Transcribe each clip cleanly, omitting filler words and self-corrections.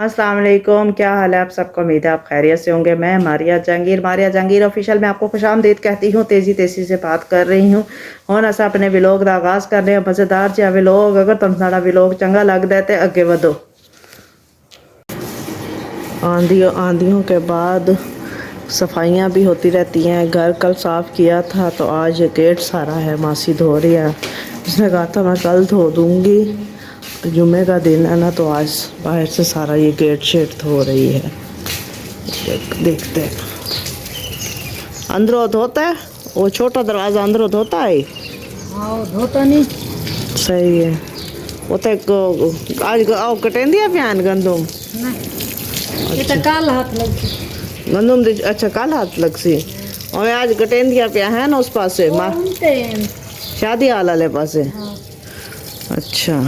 अस्सलाम वालेकुम, क्या हाल है आप सबको। उम्मीद है आप खैरियत से होंगे। मैं मारिया जहांगीर ऑफिशियल में आपको खुशामदीद कहती हूँ। तेज़ी से बात कर रही हूँ। हुण अस अपने विलोग का आगाज़ कर रहे हैं। मज़ेदार जिहा विलोग। अगर तुम साड़ा विलोग चंगा लगता है तो अगे बढ़ो। आंधियों के बाद सफाइयाँ भी होती रहती हैं। घर कल साफ़ किया था तो आज ये गेट सारा है, मासी धो रही है। उसने कहा था मैं कल धो दूँगी, जुम्मे का दिन है ना, तो आज बाहर से सारा ये गेट शेट धो रही है। देखते हैं अंदरों धोता है। वो छोटा दरवाज़ा अंदरों धोता है। हाँ धोता नहीं सही है। वो तो आज आओ कटें दिया प्यान गंदुम ये तो काल हाथ लग गंदुम अच्छा कल हाथ लग सी और आज कटें दिया प्या है ना उस पासे शादी हाल वाले पासे। हाँ। अच्छा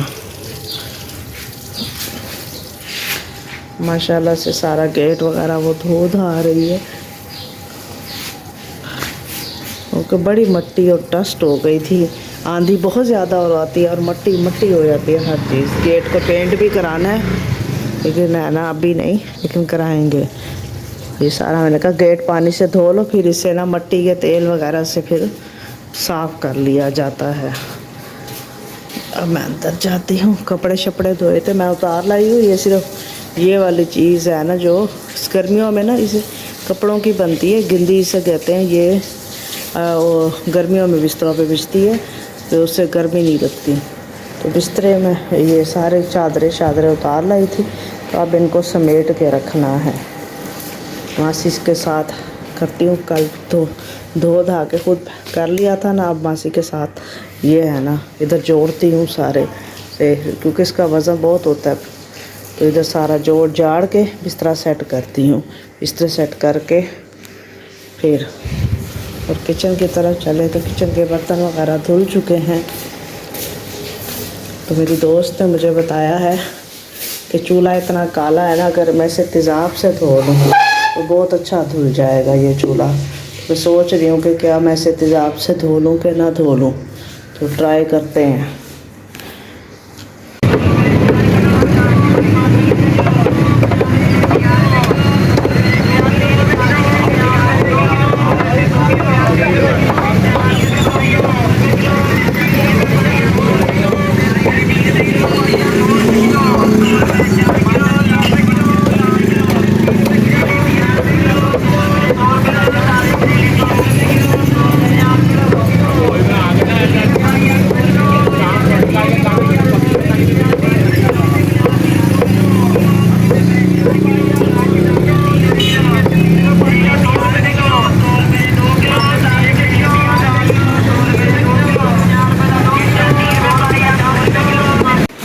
माशाल्लाह से सारा गेट वगैरह वो धो धा रही है। ओके बड़ी मट्टी और डस्ट हो गई थी। आंधी बहुत ज़्यादा और आती है और मट्टी मट्टी हो जाती है हर चीज़। गेट को पेंट भी कराना है लेकिन है ना अभी नहीं, लेकिन कराएंगे। ये सारा मैंने कहा गेट पानी से धो लो, फिर इससे ना मट्टी के तेल वगैरह से फिर साफ़ कर लिया जाता है। अब मैं अंदर जाती हूँ। कपड़े शपड़े धोए थे मैं उतार लाई हूँ। ये सिर्फ ये वाली चीज़ है ना जो गर्मियों में ना इसे कपड़ों की बनती है, गिंदी इसे कहते हैं। ये वो गर्मियों में बिस्तरों पे बिछती है तो उससे गर्मी नहीं लगती। तो बिस्तरे में ये सारे चादरें उतार लाई थी, तो अब इनको समेट के रखना है। मासी के साथ करती हूँ। कल तो धो धा के खुद कर लिया था ना, अब मासी के साथ ये है ना इधर जोड़ती हूँ सारे से, क्योंकि इसका वज़न बहुत होता है। तो इधर सारा जोड़ जाड़ के बिस्तरा सेट करती हूँ। बिस्तर सेट करके फिर और किचन की तरफ चले तो किचन के बर्तन वगैरह धुल चुके हैं। तो मेरी दोस्त ने मुझे बताया है कि चूल्हा इतना काला है ना, अगर मैं इसे तेज़ाब से धो लूँ तो बहुत अच्छा धुल जाएगा ये चूल्हा। मैं सोच रही हूँ कि क्या मैं इसे तेज़ाब से धो लूँ कि ना धो लूँ, तो ट्राई करते हैं।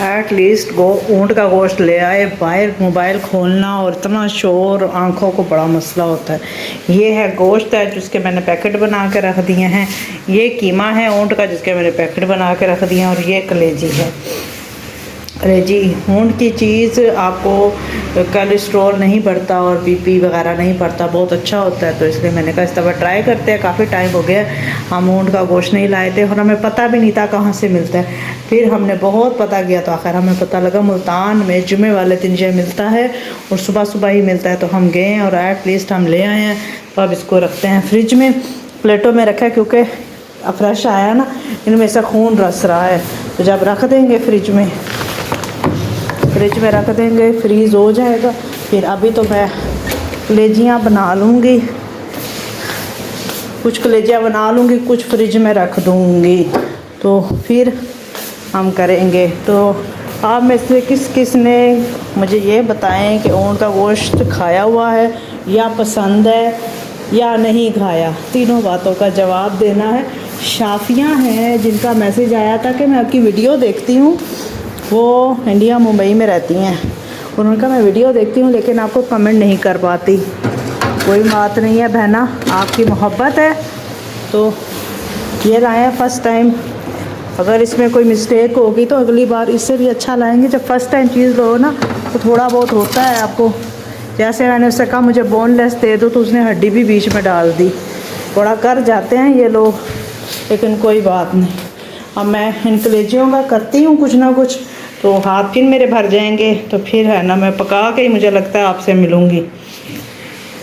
एटलीस्ट ऊँट का गोश्त ले आए। बाहर मोबाइल खोलना और इतना शोर, आंखों को बड़ा मसला होता है। ये है गोश्त है जिसके मैंने पैकेट बना के रख दिए हैं। ये कीमा है ऊँट का जिसके मैंने पैकेट बना के रख दिए हैं। और ये कलेजी है। कलेजी ऊँट की चीज़ आपको कोलेस्ट्रॉल नहीं बढ़ता और बीपी वगैरह नहीं बढ़ता, बहुत अच्छा होता है। तो इसलिए मैंने कहा इस दफ़ा ट्राई करते हैं। काफ़ी टाइम हो गया हम ऊँट का गोश्त नहीं लाए थे और हमें पता भी नहीं था कहाँ से मिलता है। फिर हमने बहुत पता किया तो आखिर हमें पता लगा मुल्तान में जुमे वाले दिन ये मिलता है और सुबह सुबह ही मिलता है। तो हम गए और एटलीस्ट हम ले आए हैं। तो अब इसको रखते हैं फ्रिज में, प्लेटों में रखा है क्योंकि अब फ्रेश आया ना, इनमें से खून रस रहा है। तो जब रख देंगे फ्रिज में रख देंगे, फ्रीज़ हो जाएगा। फिर अभी तो मैं कलेजियाँ बना लूँगी, कुछ कलेजियाँ बना लूँगी, कुछ फ्रिज में रख दूँगी। तो फिर हम करेंगे। तो आप में से किस किस ने मुझे ये बताएं कि ऊँट का गोश्त खाया हुआ है या पसंद है या नहीं खाया। तीनों बातों का जवाब देना है। शाफियाँ हैं जिनका मैसेज आया था कि मैं आपकी वीडियो देखती हूँ, वो इंडिया मुंबई में रहती हैं। उन्होंने कहा मैं वीडियो देखती हूँ लेकिन आपको कमेंट नहीं कर पाती। कोई बात नहीं है बहना, आपकी मोहब्बत है तो ये लाएँ फर्स्ट टाइम। अगर इसमें कोई मिस्टेक होगी तो अगली बार इससे भी अच्छा लाएंगे। जब फर्स्ट टाइम चीज़ लो ना तो थोड़ा बहुत होता है आपको। जैसे मैंने उससे कहा मुझे बोनलेस दे दो तो उसने हड्डी भी बीच में डाल दी। थोड़ा कर जाते हैं ये लोग, लेकिन कोई बात नहीं। अब मैं इन कलेजियों का करती हूँ कुछ ना कुछ तो हाथ फिर मेरे भर जाएंगे, तो फिर है ना मैं पका के ही मुझे लगता है आपसे मिलूँगी,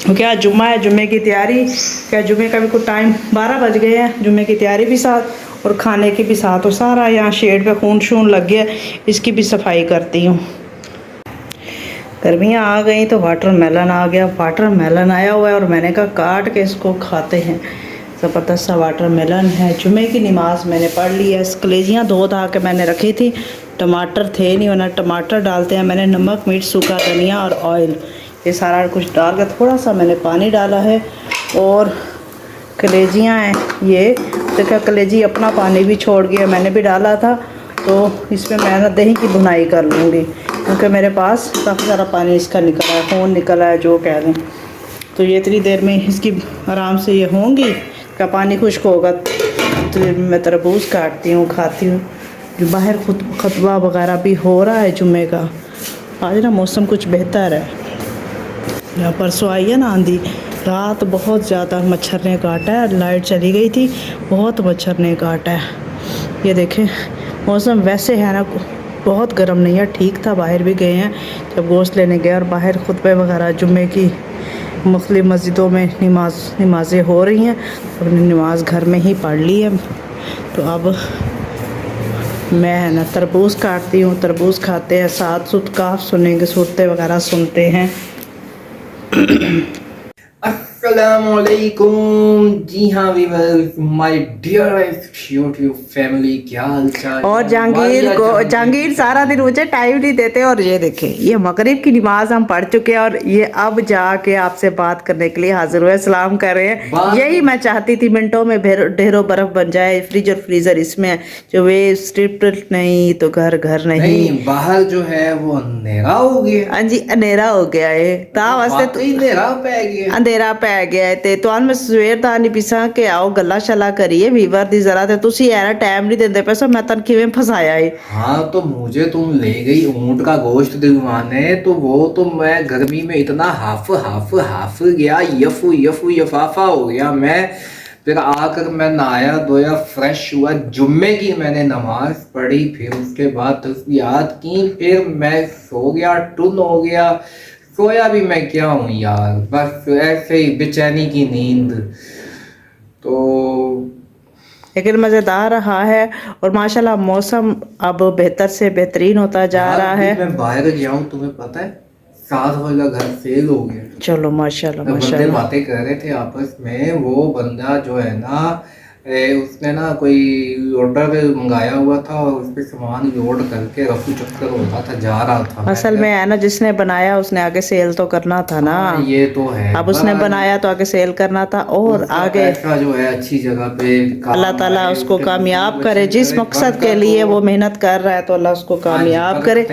क्योंकि आज जुम्मा है, जुम्मे की तैयारी, क्या जुम्मे का भी कुछ टाइम 12 बज गए हैं, जुम्मे की तैयारी भी साथ और खाने की भी साथ, और सारा यहाँ शेड पे खून शून लग गया, इसकी भी सफाई करती हूँ। गर्मियाँ आ गई तो वाटरमेलन आ गया, वाटरमेलन आया हुआ है और मैंने कहा काट के इसको खाते हैं। ज़बरदस्त सा वाटरमेलन है। जुम्मे की नमाज़ मैंने पढ़ ली है, कलेजियाँ धो धा के मैंने रखी थी, टमाटर थे नहीं, वरना टमाटर डालते हैं। मैंने नमक, मिर्च, सूखा धनिया और ऑयल ये सारा कुछ डाल कर थोड़ा सा मैंने पानी डाला है, और कलेजियाँ हैं ये, देखा कलेजी अपना पानी भी छोड़ गया, मैंने भी डाला था, तो इसमें मैं ना दही की भुनाई कर लूँगी, क्योंकि मेरे पास काफ़ी सारा पानी इसका निकला है, खून निकला है जो कह दें। तो ये इतनी देर में इसकी आराम से ये होंगी, का पानी खुश्क होगा तो मैं तरबूज काटती हूँ, खाती हूँ। जो बाहर खुतबा वगैरह भी हो रहा है जुम्मे का, आज ना मौसम कुछ बेहतर है। यहाँ परसों आई है ना आंधी, रात बहुत ज़्यादा मच्छर ने काटा है, लाइट चली गई थी, बहुत मच्छर ने काटा है। ये देखें मौसम वैसे है ना बहुत गर्म नहीं है, ठीक था। बाहर भी गए हैं जब गोश्त लेने गए, और बाहर खुतबे वगैरह जुम्मे की मुख्तलिफ़ मस्जिदों में नमाज़ें हो रही हैं, अपनी नमाज घर में ही पढ़ ली है। तो अब मैं है ना तरबूज काटती हूँ, तरबूज खाते हैं, साथ सुत काफ सुनेंगे, सूरतें वगैरह सुनते हैं। अस्सलामुअलैकुम। जी हाँ viewers, my dear YouTube family, क्या हाल चाल। और जहांगीर सारा दिन मुझे टाइम नहीं देते, और ये देखें ये मगरिब की नमाज हम पढ़ चुके हैं, और ये अब जाके आपसे बात करने के लिए हाजिर हुए, सलाम कर रहे हैं। यही मैं चाहती थी, मिनटों में ढेरों बर्फ बन जाए, फ्रिज और फ्रीजर इसमें जो वे स्ट्रिप्ट नहीं तो घर घर नहीं, बाहर जो है वो अंधेरा हो गया। हाँ जी अंधेरा हो गया है, ता वास्ते अंधेरा पै गया, अंधेरा पै गया है। ते ਤੁਹਾਨੂੰ ਮੈਂ ਸਵੇਰ ਦਾ ਨਹੀਂ ਪਿਸਾਂ ਕਿ ਆਓ ਗੱਲਾਂ ਸ਼ਲਾ ਕਰੀਏ ਵੀਵਰ ਦੀ ਜ਼ਰਾ, ਤੇ ਤੁਸੀਂ ਐਨਾ टाइम नहीं देंदे पैसा, मैं तन किवें फसाया है। हाँ तो मुझे तुम ले गई ऊंट का गोश्त दिलवाने, तो वो तो मैं गर्मी में इतना हाफ गया, यफू यफाफा हो गया मैं। फिर आकर मैं नहाया धोया, फ्रेश हुआ, जुम्मे की मैंने नमाज पढ़ी, फिर उसके बाद तस्बीहात की, फिर मैं सो गया, टुन हो गया। सोया भी मैं क्या हूँ यार, बस ऐसे ही बेचैनी की नींद। तो लेकिन मज़ेदार रहा है, और माशाल्लाह मौसम अब बेहतर से बेहतरीन होता जा रहा है। मैं बाहर जाऊँ, तुम्हें पता है 7 वाला घर सेल हो गया। चलो माशाल्लाह बंदे माशाल्लाह। बातें कर रहे थे आपस में, वो बंदा जो है ना उसने ना कोई ऑर्डर मंगाया हुआ था, और उस पर सामान लोड करके रफू चक्कर होता था, जा रहा था। असल में है ना जिसने बनाया उसने आगे सेल तो करना था ना। ये तो है, अब उसने बनाया तो आगे सेल करना था, और आगे पैसा जो है अच्छी जगह पे अल्लाह ताला उसको कामयाब करे, जिस मकसद के लिए वो मेहनत कर रहा है तो अल्लाह उसको कामयाब करे,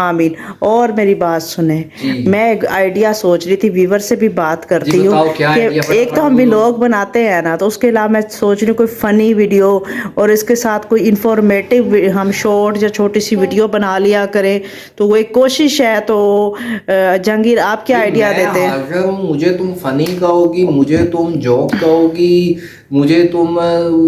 आमीन। और मेरी बात सुने, मैं एक आइडिया सोच रही थी, वीवर से भी बात करती हूँ कि एक तो हम व्लॉग बनाते हैं ना, तो उसके अलावा मैं सोच रही हूँ कोई फनी वीडियो, और इसके साथ कोई इंफॉर्मेटिव हम शॉर्ट या छोटी सी वीडियो बना लिया करें, तो वो एक कोशिश है। तो जहांगीर आप क्या आइडिया देते हैं? अगर मुझे तुम फनी कहोगी, मुझे तुम जोक कहोगी, मुझे तुम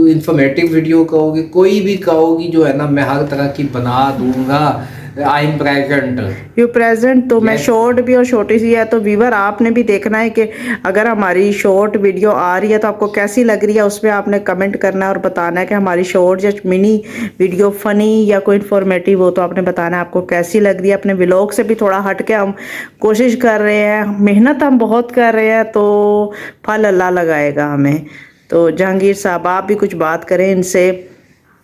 इंफॉर्मेटिव वीडियो कहोगी, कोई भी कहोगी जो है ना, मैं हर तरह की बना दूंगा। I am present, you present. तो मैं शॉर्ट भी और छोटी सी है, तो व्यूवर आपने भी देखना है कि अगर हमारी शॉर्ट वीडियो आ रही है तो आपको कैसी लग रही है, उसमें आपने कमेंट करना है और बताना है कि हमारी शॉर्ट या मिनी वीडियो फनी या कोई इन्फॉर्मेटिव हो, तो आपने बताना है आपको कैसी लग रही है। अपने व्लॉग से भी थोड़ा हट के हम कोशिश कर रहे हैं, मेहनत हम बहुत कर रहे हैं, तो फल अल्लाह लगाएगा हमें। तो जहांगीर साहब आप भी कुछ बात करें इनसे।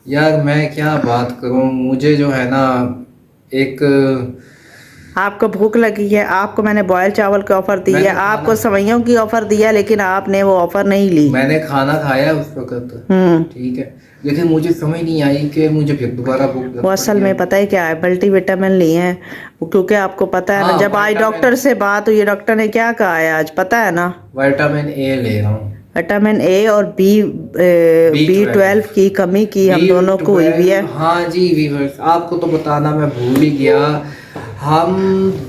यार मैं क्या बात करूं, मुझे जो है ना एक, आपको भूख लगी है, आपको मैंने बॉयल चावल की ऑफर दी है, आपको सवैयों की ऑफर दिया, लेकिन आपने वो ऑफर नहीं ली। मैंने खाना खाया उस वक्त, ठीक है, लेकिन मुझे समझ नहीं आई कि मुझे फिर दोबारा भूख। वो असल में पता है क्या है, मल्टीविटामिन लिए हैं, क्योंकि आपको पता है ना, जब आज डॉक्टर से बात हुई, डॉक्टर ने क्या कहा है आज पता है ना? विटामिन ए ले रहा हूँ, विटामिन ए और B12 की कमी की हम दोनों को हुई भी है। हाँ जी व्यूअर्स, आपको तो बताना मैं भूल ही गया, हम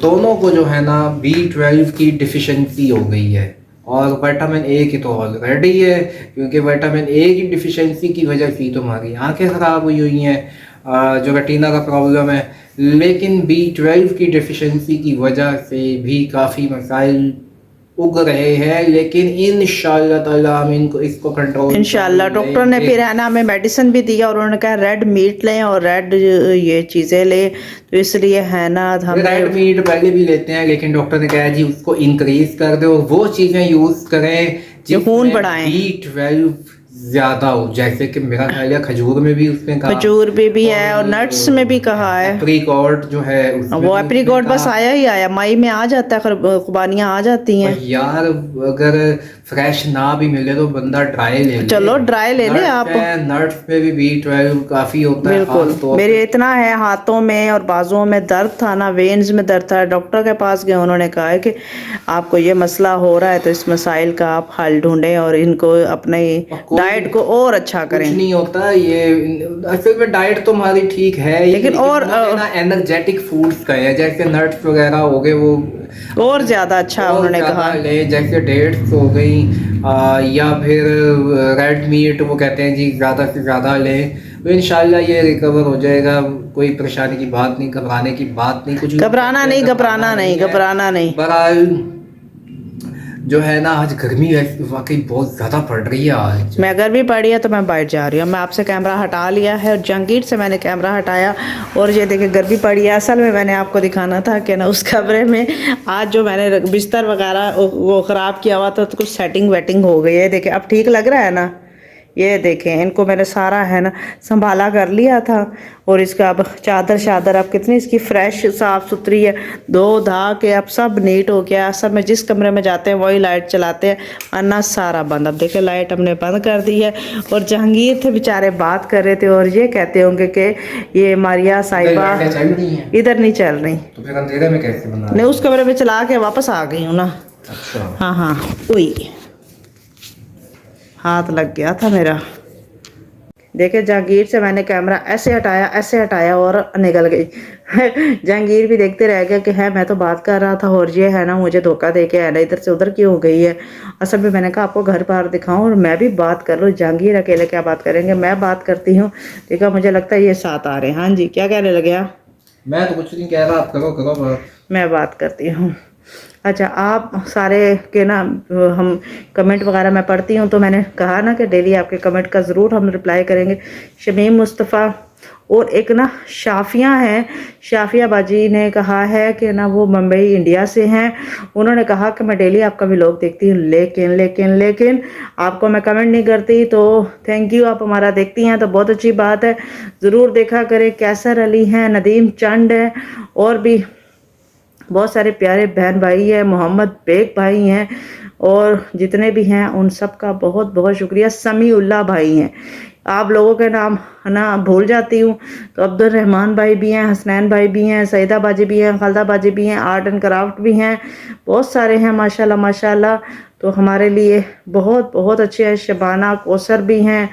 दोनों को जो है ना B12 की डिफिशिएंसी हो गई है, और विटामिन ए की तो ऑलरेडी है, क्योंकि विटामिन ए की डिफिशिएंसी की वजह से तुम्हारी आंखें ख़राब हुई हैं, जो रेटिना का प्रॉब्लम है, लेकिन B12 की डिफिशिएंसी की वजह से भी काफ़ी मसाइल उग रहे हैं, लेकिन इंशाल्लाह ताला हम इनको इसको कंट्रोल इंशाल्लाह। डॉक्टर ने फिर है ना हमें मेडिसिन भी दिया और उन्होंने कहा रेड मीट लें और रेड ये चीज़ें लें, तो इसलिए है ना हम रेड मीट पहले भी लेते हैं, लेकिन डॉक्टर ने कहा जी उसको इंक्रीज कर दो और वो चीज़ें यूज़ करें जो खून बढ़ाएं। B12 ज्यादा हो, जैसे कि मेरा ख्याल है खजूर में भी उसने कहा, खजूर भी है और नट्स में भी कहा है। एप्रीकॉट जो है उसमें वो भी एप्रीकॉट उसने बस कहा। आया ही आया, मई में आ जाता है, खुबानियाँ आ जाती हैं। पर यार अगर फ्रेश ना भी मिले तो बंदा ड्राई ले ले। चलो ड्राई ले ले आप। नट्स में भी B12 काफी होता है। बिल्कुल, खास तौर मेरे इतना है हाथों में और बाजुओं में दर्द था ना, वेन्स में दर्द था। डॉक्टर के पास गए, उन्होंने कहा है कि आपको ये मसला हो रहा है तो इस मसाइल का आप हल ढूंढें और इनको अपने डाइट को और अच्छा कुछ करें। नहीं होता ये, असल में डाइट तो हमारी ठीक है ही, लेकिन और ना एनर्जेटिक फूड्स का है, जैसे नट्स वगैरह हो गए वो और ज्यादा अच्छा और उन्होंने ज़्यादा कहा। ले, जैसे डेट्स हो गई या फिर रेड मीट वो कहते हैं जी ज़्यादा से ज़्यादा लें, तो इंशाल्लाह ये रिकवर हो जाएगा। कोई परेशानी की बात नहीं, घबराने की बात नहीं, कुछ घबराना नहीं, घबराना नहीं, घबराना नहीं। बहरहाल जो है ना आज गर्मी वाकई बहुत ज़्यादा पड़ रही है। आज मैं गर्मी पड़ी है तो मैं बैठ जा रही हूँ। मैं आपसे कैमरा हटा लिया है और जहांगीर से मैंने कैमरा हटाया और ये देखिए गर्मी पड़ी है। असल में मैंने आपको दिखाना था कि ना उस कमरे में आज जो मैंने बिस्तर वगैरह वो ख़राब किया हुआ था तो कुछ सेटिंग वेटिंग हो गई है। देखिए अब ठीक लग रहा है ना, ये देखें इनको मैंने सारा है ना संभाला कर लिया था और इसका अब चादर शादर अब कितनी इसकी फ्रेश साफ़ सुथरी है, धो धा के अब सब नीट हो गया। सब में जिस कमरे में जाते हैं वही लाइट चलाते हैं, वरना सारा बंद। अब देखिए लाइट हमने बंद कर दी है। और जहांगीर थे बेचारे बात कर रहे थे और ये कहते होंगे कि ये मारिया साहिबा इधर नहीं चल रही, तो फिर अंधेरे में कैसे बना? नहीं उस कमरे में चला के वापस आ गई हूँ ना। अच्छा हाँ हाँ, वही हाथ लग गया था मेरा। देखे जहांगीर से मैंने कैमरा ऐसे हटाया और निकल गई। जहांगीर भी देखते रह गया कि है मैं तो बात कर रहा था और ये है ना मुझे धोखा दे के है ना इधर से उधर क्यों हो गई है। असल में मैंने कहा आपको घर बार दिखाऊं और मैं भी बात कर लूँ, जहांगीर अकेले क्या बात करेंगे, मैं बात करती हूँ। देखा मुझे लगता है ये साथ आ रहे हैं। हाँ जी, क्या कहने लगे आप? मैं तो कुछ नहीं कह रहा, आप करो बात। मैं बात करती हूँ। अच्छा, आप सारे के ना हम कमेंट वगैरह मैं पढ़ती हूँ तो मैंने कहा ना कि डेली आपके कमेंट का ज़रूर हम रिप्लाई करेंगे। शमीम मुस्तफ़ा और एक ना शाफिया हैं, शाफिया बाजी ने कहा है कि ना वो मुंबई इंडिया से हैं। उन्होंने कहा कि मैं डेली आपका व्लॉग देखती हूँ लेकिन आपको मैं कमेंट नहीं करती, तो थैंक यू, आप हमारा देखती हैं तो बहुत अच्छी बात है, ज़रूर देखा करें। कैसर अली हैं, नदीम चंद है और भी बहुत सारे प्यारे बहन भाई हैं, मोहम्मद बेग भाई हैं और जितने भी हैं उन सब का बहुत बहुत शुक्रिया। समीउल्लाह भाई हैं, आप लोगों के नाम ना भूल जाती हूँ तो अब्दुल रहमान भाई भी हैं, हसनैन भाई भी हैं, सईदा बाजी भी हैं, खालदा बाजी भी हैं, आर्ट एंड क्राफ्ट भी हैं, बहुत सारे हैं माशाल्लाह माशाल्लाह। तो हमारे लिए बहुत बहुत अच्छे हैं। शबाना कौसर भी हैं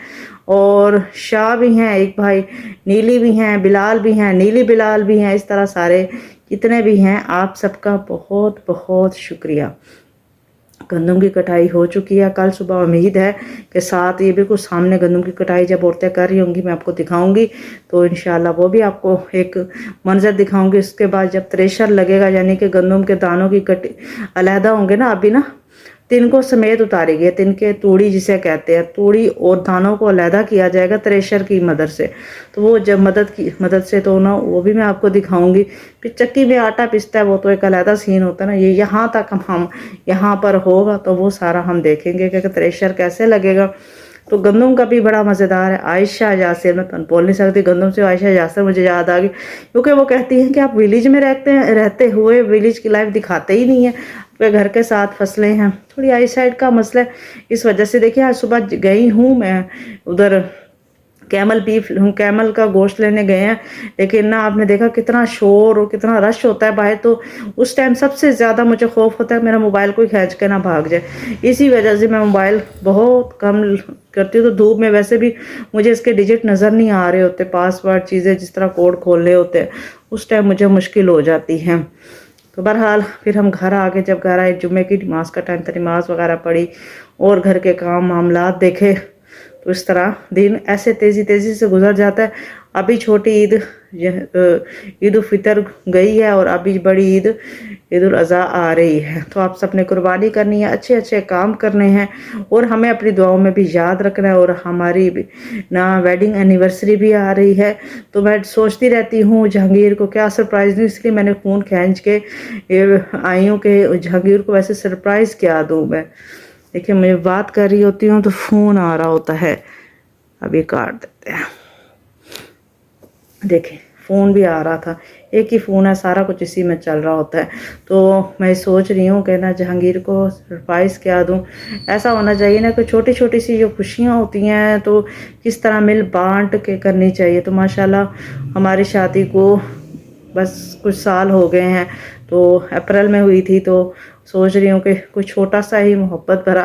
और शाह भी हैं एक भाई, नीली भी हैं, बिलाल भी हैं, नीली बिलाल भी हैं, इस तरह सारे जितने भी हैं आप सबका बहुत बहुत शुक्रिया। गंदम की कटाई हो चुकी है, कल सुबह उम्मीद है कि साथ ये बिल्कुल सामने गंदम की कटाई जब औरतें कर रही होंगी मैं आपको दिखाऊंगी, तो इंशाल्लाह वो भी आपको एक मंजर दिखाऊंगी। उसके बाद जब थ्रेशर लगेगा यानी कि गंदम के दानों की कटी अलहदा होंगे ना, अभी ना तिनको समेत उतारेगी, तिनके तूड़ी जिसे कहते हैं, तूड़ी और दानों को अलहदा किया जाएगा थ्रेशर की मदद से। तो वो जब मदद से तो ना वो भी मैं आपको दिखाऊंगी। फिर चक्की में आटा पिसता है वो तो एक अलहदा सीन होता है ना, ये यहाँ तक हम यहाँ पर होगा तो वो सारा हम देखेंगे कि थ्रेशर कैसे लगेगा। तो गंदम का भी बड़ा मज़ेदार है। आयशा यासिर, मैं तो बोल नहीं सकती, गंदम से आयशा यासिर मुझे याद आ गई, क्योंकि वो कहती हैं कि आप विलेज में रहते हुए विलेज की लाइफ दिखाते ही नहीं है, आपके घर के साथ फसलें हैं, थोड़ी आई साइड का मसला है, इस वजह से। देखिए आज सुबह गई हूँ मैं उधर कैमल का गोश्त लेने गए हैं, लेकिन ना आपने देखा कितना शोर और कितना रश होता है बाहर, तो उस टाइम सबसे ज़्यादा मुझे खौफ होता है मेरा मोबाइल कोई खींच के ना भाग जाए। इसी वजह से मैं मोबाइल बहुत कम करती हूँ। तो धूप में वैसे भी मुझे इसके डिजिट नज़र नहीं आ रहे होते, पासवर्ड चीज़ें जिस तरह कोड खोलने होते हैं उस टाइम मुझे मुश्किल हो जाती है। तो बहरहाल फिर हम घर आ गए। जब घर आए जुम्मे की नमाज का टाइम था, नमाज वगैरह पढ़ी और घर के काम मामलात देखे, तो इस तरह दिन ऐसे तेज़ी से गुजर जाता है। अभी छोटी ईद ईद उल फितर गई है और अभी बड़ी ईद ईद उल अज़हा आ रही है। तो आप सबने कुर्बानी करनी है, अच्छे अच्छे काम करने हैं और हमें अपनी दुआओं में भी याद रखना है। और हमारी भी ना वेडिंग एनिवर्सरी भी आ रही है, तो मैं सोचती रहती हूँ जहांगीर को क्या सरप्राइज़ दूँ, इसलिए मैंने फ़ोन खींच के आई हूँ कि जहांगीर को वैसे सरप्राइज़ क्या दूँ मैं। देखिए मैं बात कर रही होती हूँ तो फ़ोन आ रहा होता है, अभी काट देते हैं। देखिए फ़ोन भी आ रहा था, एक ही फ़ोन है, सारा कुछ इसी में चल रहा होता है। तो मैं सोच रही हूँ कि ना जहांगीर को सरप्राइज़ क्या दूँ। ऐसा होना चाहिए ना कि छोटी छोटी सी जो खुशियाँ होती हैं तो किस तरह मिल बांट के करनी चाहिए। तो माशाल्लाह हमारी शादी को बस कुछ साल हो गए हैं, तो अप्रैल में हुई थी। तो सोच रही हूँ कि कुछ छोटा सा ही मोहब्बत भरा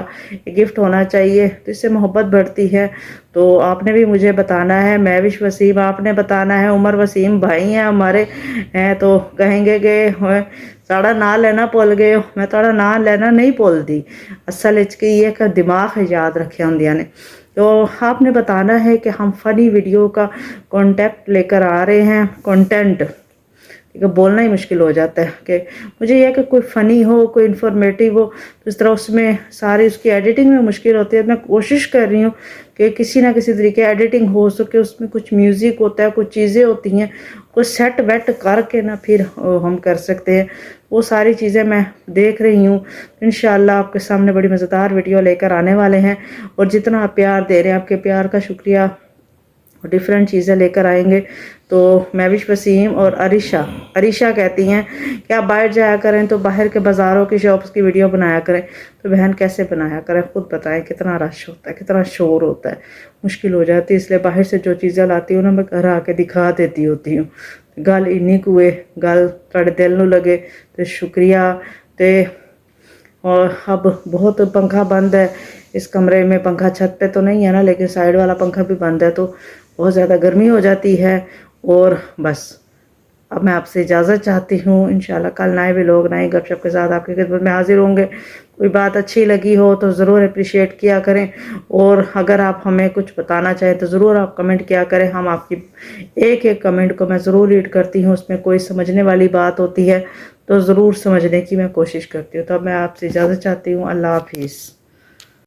गिफ्ट होना चाहिए, तो इससे मोहब्बत बढ़ती है। तो आपने भी मुझे बताना है, मैं भी वसीम आपने बताना है, उमर वसीम भाई हैं हमारे हैं, तो कहेंगे कि साड़ा ना लेना भुल गए हो। मैं थोड़ा ना लेना नहीं भुलती, असल ये कि दिमाग याद रखे होंदियां ने। तो आपने बताना है कि हम फ़नी वीडियो का कॉन्टेक्ट लेकर आ रहे हैं, कंटेंट बोलना ही मुश्किल हो जाता है कि मुझे यह कि कोई फ़नी हो, कोई इन्फॉर्मेटिव हो, तो इस तरह उसमें सारी उसकी एडिटिंग में मुश्किल होती है। मैं कोशिश कर रही हूँ कि किसी ना किसी तरीके एडिटिंग हो सके, उसमें कुछ म्यूज़िक होता है, कुछ चीज़ें होती हैं, कुछ सेट वेट करके ना फिर हम कर सकते हैं। वो सारी चीज़ें मैं देख रही हूँ। इंशाल्लाह आपके सामने बड़ी मज़ेदार वीडियो लेकर आने वाले हैं, और जितना आप प्यार दे रहे हैं आपके प्यार का शुक्रिया। डिफरेंट चीज़ें लेकर आएंगे। तो महविश वसीम और अरीशा कहती हैं कि आप बाहर जाया करें तो बाहर के बाज़ारों की शॉप्स की वीडियो बनाया करें। तो बहन कैसे बनाया करें, खुद बताएं, कितना रश होता है, कितना शोर होता है, मुश्किल हो जाती है। इसलिए बाहर से जो चीज़ें लाती हूँ ना मैं घर आके दिखा देती होती हूँ। गल इन्नी कुए गल तुहाडे दिल नूं लगे तो शुक्रिया। तो और अब बहुत पंखा बंद है इस कमरे में, पंखा छत पे तो नहीं है ना, लेकिन साइड वाला पंखा भी बंद है, तो बहुत ज़्यादा गर्मी हो जाती है। और बस अब मैं आपसे इजाज़त चाहती हूँ। इंशाल्लाह कल नए व्लॉग नए गपशप के साथ आपकी खिदमत में हाजिर होंगे। कोई बात अच्छी लगी हो तो ज़रूर अप्रिशिएट किया करें, और अगर आप हमें कुछ बताना चाहें तो ज़रूर आप कमेंट किया करें। हम आपकी एक एक कमेंट को मैं ज़रूर रीड करती हूँ, उसमें कोई समझने वाली बात होती है तो ज़रूर समझने की मैं कोशिश करती हूँ। तो अब मैं आपसे इजाज़त चाहती हूँ। अल्लाह हाफिज़।